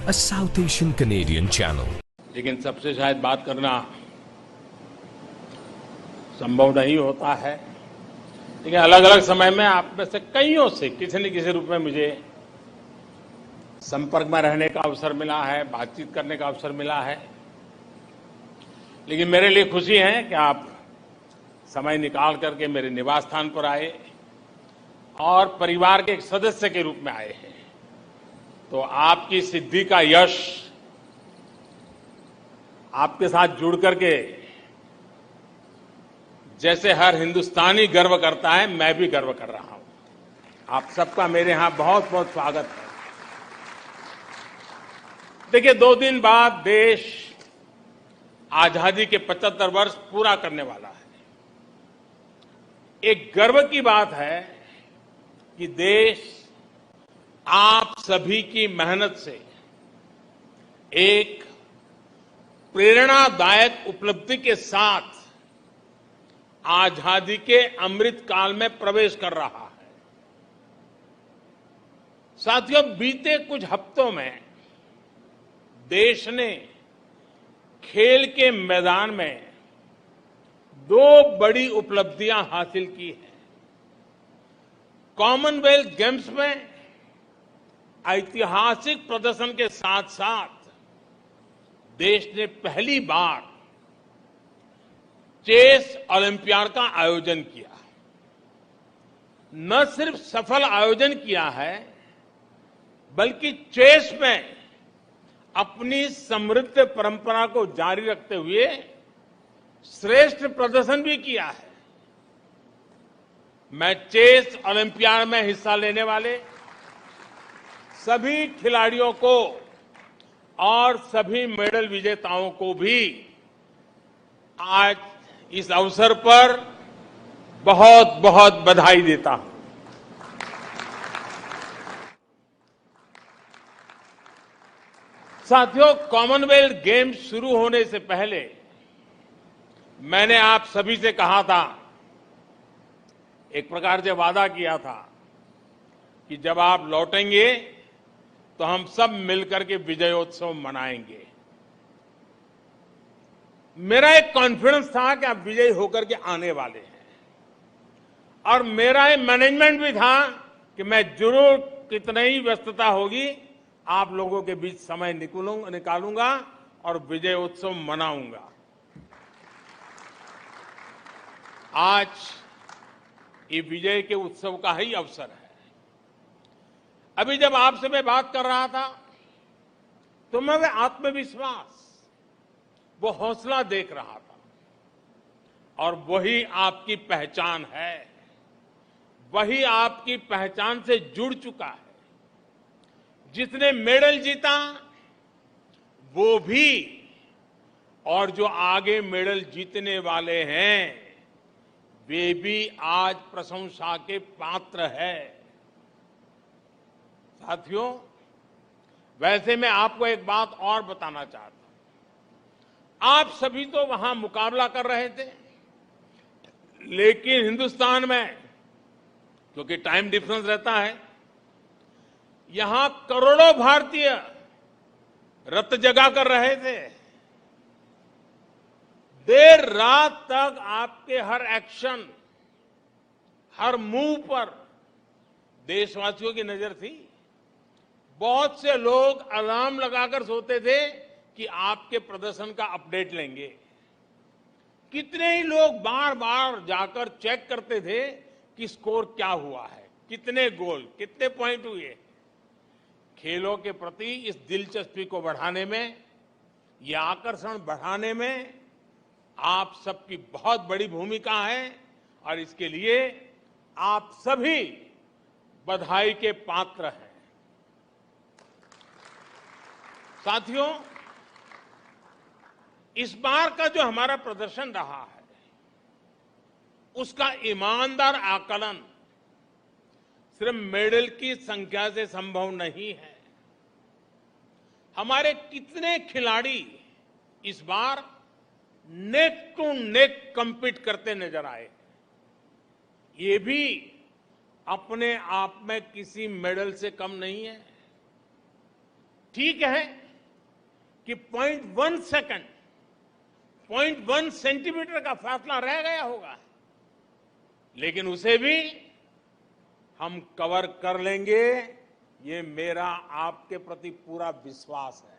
a South Asian Canadian channel. लेकिन सबसे शायद बात करना संभव नहीं होता है, लेकिन अलग अलग समय में आप में से कईयों से किसी न किसी रूप में मुझे संपर्क में रहने का अवसर मिला है, बातचीत करने का अवसर मिला है। लेकिन मेरे लिए खुशी है कि आप समय निकाल करके मेरे निवास स्थान पर आए और परिवार के एक सदस्य के रूप में आए हैं। तो आपकी सिद्धि का यश आपके साथ जुड़ करके जैसे हर हिंदुस्तानी गर्व करता है, मैं भी गर्व कर रहा हूं। आप सबका मेरे यहां बहुत बहुत स्वागत है। देखिए, 2 दिन बाद देश आजादी के 75 वर्ष पूरा करने वाला है। एक गर्व की बात है कि देश आप सभी की मेहनत से एक प्रेरणादायक उपलब्धि के साथ आजादी के अमृत काल में प्रवेश कर रहा है। साथियों, बीते कुछ हफ्तों में देश ने खेल के मैदान में 2 बड़ी उपलब्धियां हासिल की हैं। कॉमनवेल्थ गेम्स में ऐतिहासिक प्रदर्शन के साथ साथ देश ने पहली बार चेस ओलंपियाड का आयोजन किया। न सिर्फ सफल आयोजन किया है, बल्कि चेस में अपनी समृद्ध परंपरा को जारी रखते हुए श्रेष्ठ प्रदर्शन भी किया है। मैं चेस ओलंपियाड में हिस्सा लेने वाले सभी खिलाड़ियों को और सभी मेडल विजेताओं को भी आज इस अवसर पर बहुत बहुत बधाई देता हूं। साथियों, कॉमनवेल्थ गेम्स शुरू होने से पहले मैंने आप सभी से कहा था, एक प्रकार से वादा किया था कि जब आप लौटेंगे तो हम सब मिलकर के विजयोत्सव मनाएंगे। मेरा एक कॉन्फिडेंस था कि आप विजयी होकर के आने वाले हैं, और मेरा एक मैनेजमेंट भी था कि मैं जरूर कितनी ही व्यस्तता होगी, आप लोगों के बीच समय निकालूंगा और विजयोत्सव मनाऊंगा। आज ये विजय के उत्सव का ही अवसर है। अभी जब आपसे मैं बात कर रहा था तो मैं वो आत्मविश्वास, वो हौसला देख रहा था, और वही आपकी पहचान है, वही आपकी पहचान से जुड़ चुका है। जिसने मेडल जीता वो भी, और जो आगे मेडल जीतने वाले हैं वे भी आज प्रशंसा के पात्र है। साथियों, वैसे मैं आपको एक बात और बताना चाहता हूं। आप सभी तो वहां मुकाबला कर रहे थे, लेकिन हिंदुस्तान में क्योंकि टाइम डिफरेंस रहता है, यहां करोड़ों भारतीय रत जगा कर रहे थे। देर रात तक आपके हर एक्शन, हर मूव पर देशवासियों की नजर थी। बहुत से लोग अलार्म लगाकर सोते थे कि आपके प्रदर्शन का अपडेट लेंगे। कितने ही लोग बार बार जाकर चेक करते थे कि स्कोर क्या हुआ है, कितने गोल, कितने पॉइंट हुए। खेलों के प्रति इस दिलचस्पी को बढ़ाने में, यह आकर्षण बढ़ाने में आप सबकी बहुत बड़ी भूमिका है, और इसके लिए आप सभी बधाई के पात्र हैं। साथियों, इस बार का जो हमारा प्रदर्शन रहा है, उसका ईमानदार आकलन सिर्फ मेडल की संख्या से संभव नहीं है। हमारे कितने खिलाड़ी इस बार नेक टू नेक कम्पीट करते नजर आए, ये भी अपने आप में किसी मेडल से कम नहीं है। ठीक है कि 0.1 सेकंड, 0.1 सेंटीमीटर का फासला रह गया होगा, लेकिन उसे भी हम कवर कर लेंगे, ये मेरा आपके प्रति पूरा विश्वास है।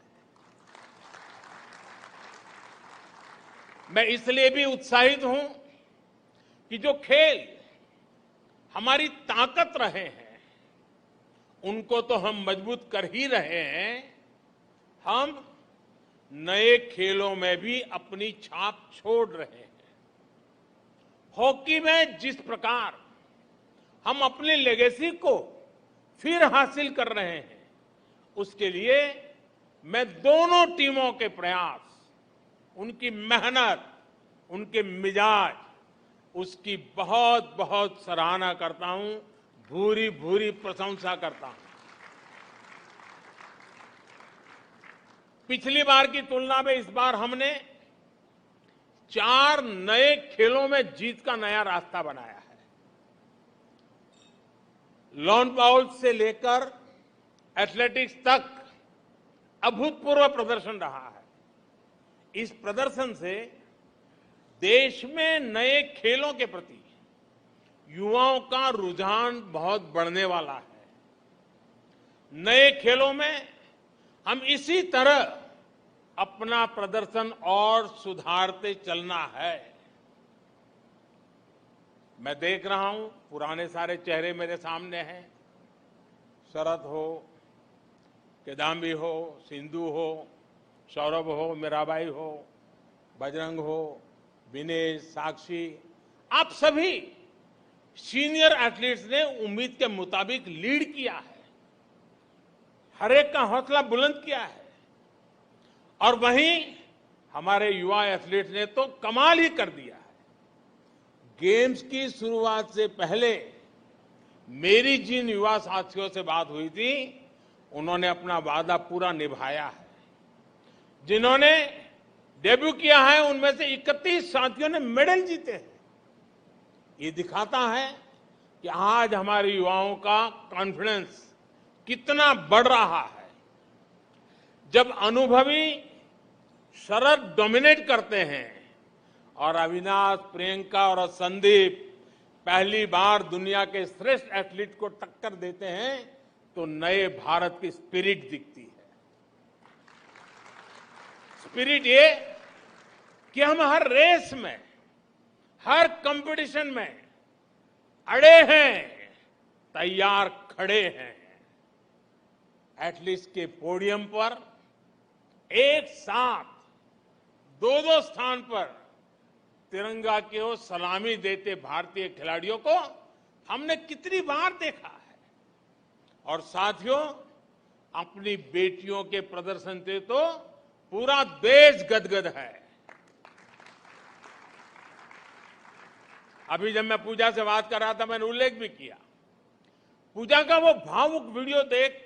मैं इसलिए भी उत्साहित हूं कि जो खेल हमारी ताकत रहे हैं, उनको तो हम मजबूत कर ही रहे हैं, हम नए खेलों में भी अपनी छाप छोड़ रहे हैं। हॉकी में जिस प्रकार हम अपनी लेगेसी को फिर हासिल कर रहे हैं, उसके लिए मैं दोनों टीमों के प्रयास, उनकी मेहनत, उनके मिजाज, उसकी बहुत बहुत सराहना करता हूं, भूरी भूरी प्रशंसा करता हूं। पिछली बार की तुलना में इस बार हमने 4 नए खेलों में जीत का नया रास्ता बनाया है। लॉन बाउल से लेकर एथलेटिक्स तक अभूतपूर्व प्रदर्शन रहा है। इस प्रदर्शन से देश में नए खेलों के प्रति युवाओं का रुझान बहुत बढ़ने वाला है। नए खेलों में हम इसी तरह अपना प्रदर्शन और सुधारते चलना है। मैं देख रहा हूं, पुराने सारे चेहरे मेरे सामने हैं। शरद हो, किदाम्बी हो, सिंधु हो, सौरभ हो, मीराबाई हो, बजरंग हो, विनेश, साक्षी, आप सभी सीनियर एथलीट्स ने उम्मीद के मुताबिक लीड किया है, हर एक का हौसला बुलंद किया है। और वहीं हमारे युवा एथलीट्स ने तो कमाल ही कर दिया है। गेम्स की शुरुआत से पहले मेरी जिन युवा साथियों से बात हुई थी, उन्होंने अपना वादा पूरा निभाया है। जिन्होंने डेब्यू किया है, उनमें से 31 साथियों ने मेडल जीते हैं। ये दिखाता है कि आज हमारे युवाओं का कॉन्फिडेंस कितना बढ़ रहा है। जब अनुभवी शरद डोमिनेट करते हैं और अविनाश, प्रियंका और संदीप पहली बार दुनिया के श्रेष्ठ एथलीट को टक्कर देते हैं, तो नए भारत की स्पिरिट दिखती है। स्पिरिट ये कि हम हर रेस में, हर कंपटीशन में अड़े हैं, तैयार खड़े हैं। एथलीट्स के पोडियम पर एक साथ दो स्थान पर तिरंगा की ओर सलामी देते भारतीय खिलाड़ियों को हमने कितनी बार देखा है। और साथियों, अपनी बेटियों के प्रदर्शन से तो पूरा देश गदगद है। अभी जब मैं पूजा से बात कर रहा था, मैंने उल्लेख भी किया, पूजा का वो भावुक वीडियो देख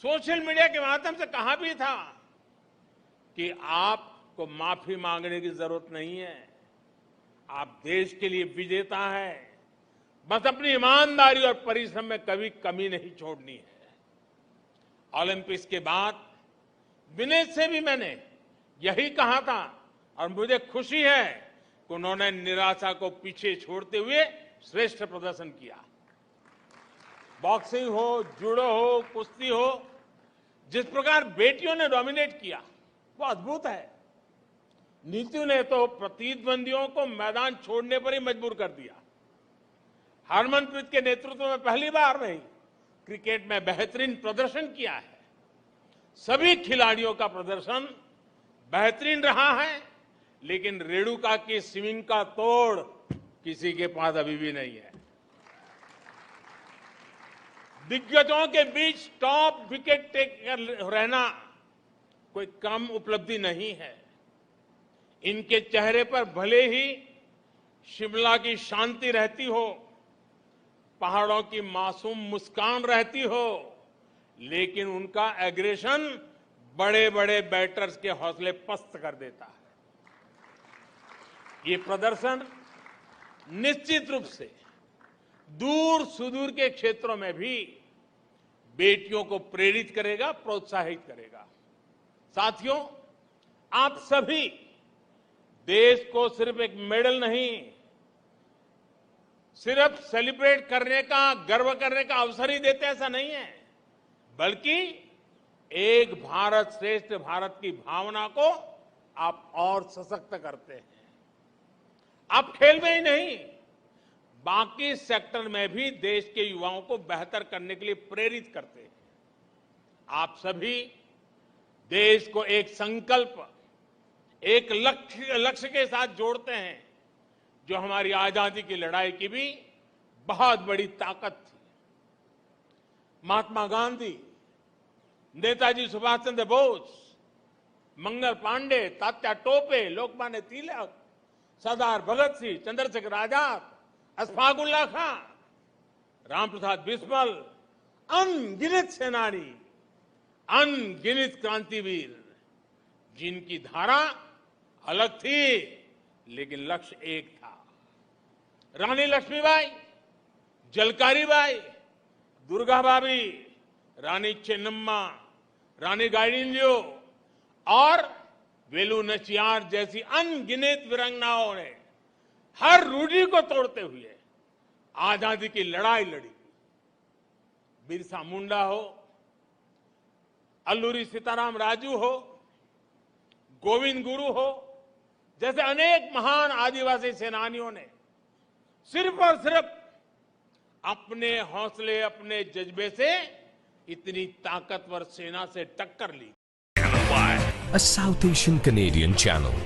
सोशल मीडिया के माध्यम से कहा भी था कि आपको माफी मांगने की जरूरत नहीं है, आप देश के लिए विजेता हैं, बस अपनी ईमानदारी और परिश्रम में कभी कमी नहीं छोड़नी है। ओलंपिक्स के बाद विनेश से भी मैंने यही कहा था और मुझे खुशी है कि उन्होंने निराशा को पीछे छोड़ते हुए श्रेष्ठ प्रदर्शन किया। बॉक्सिंग हो, जूडो हो, कुश्ती हो, जिस प्रकार बेटियों ने डोमिनेट किया वो अद्भुत है। नीतू ने तो प्रतिद्वंदियों को मैदान छोड़ने पर ही मजबूर कर दिया। हरमनप्रीत के नेतृत्व में पहली बार नहीं, क्रिकेट में बेहतरीन प्रदर्शन किया है। सभी खिलाड़ियों का प्रदर्शन बेहतरीन रहा है, लेकिन रेणुका की स्विंग का तोड़ किसी के पास अभी भी नहीं है। दिग्गजों के बीच टॉप विकेट टेकर रहना कोई कम उपलब्धि नहीं है। इनके चेहरे पर भले ही शिमला की शांति रहती हो, पहाड़ों की मासूम मुस्कान रहती हो, लेकिन उनका एग्रेशन बड़े बड़े बैटर्स के हौसले पस्त कर देता है। ये प्रदर्शन निश्चित रूप से दूर सुदूर के क्षेत्रों में भी बेटियों को प्रेरित करेगा, प्रोत्साहित करेगा। साथियों, आप सभी देश को सिर्फ एक मेडल नहीं, सिर्फ सेलिब्रेट करने का, गर्व करने का अवसर ही देते, ऐसा नहीं है, बल्कि एक भारत श्रेष्ठ भारत की भावना को आप और सशक्त करते हैं। आप खेल में ही नहीं, बाकी सेक्टर में भी देश के युवाओं को बेहतर करने के लिए प्रेरित करते हैं। आप सभी देश को एक संकल्प, एक लक्ष्य के साथ जोड़ते हैं, जो हमारी आजादी की लड़ाई की भी बहुत बड़ी ताकत थी। महात्मा गांधी, नेताजी सुभाष चंद्र बोस, मंगल पांडे, तात्या टोपे, लोकमान्य तिलक, सरदार भगत सिंह, चंद्रशेखर आजाद, अशफाक उल्लाह खां, रामप्रसाद बिस्मिल, अनगिनत सेनानी, अनगिनत क्रांतिवीर, जिनकी धारा अलग थी लेकिन लक्ष्य एक था। रानी लक्ष्मीबाई, झलकारी बाई, दुर्गा भाभी, रानी चेन्नम्मा, रानी गाइडिंलियो और वेलु नचियार जैसी अनगिनत वीरांगनाओं ने हर रूढ़ी को तोड़ते हुए आजादी की लड़ाई लड़ी। बिरसा मुंडा हो, अल्लूरी सीताराम राजू हो, गोविंद गुरु हो, जैसे अनेक महान आदिवासी सेनानियों ने सिर्फ और सिर्फ अपने हौसले, अपने जज्बे से इतनी ताकतवर सेना से टक्कर ली। A South Asian Canadian channel.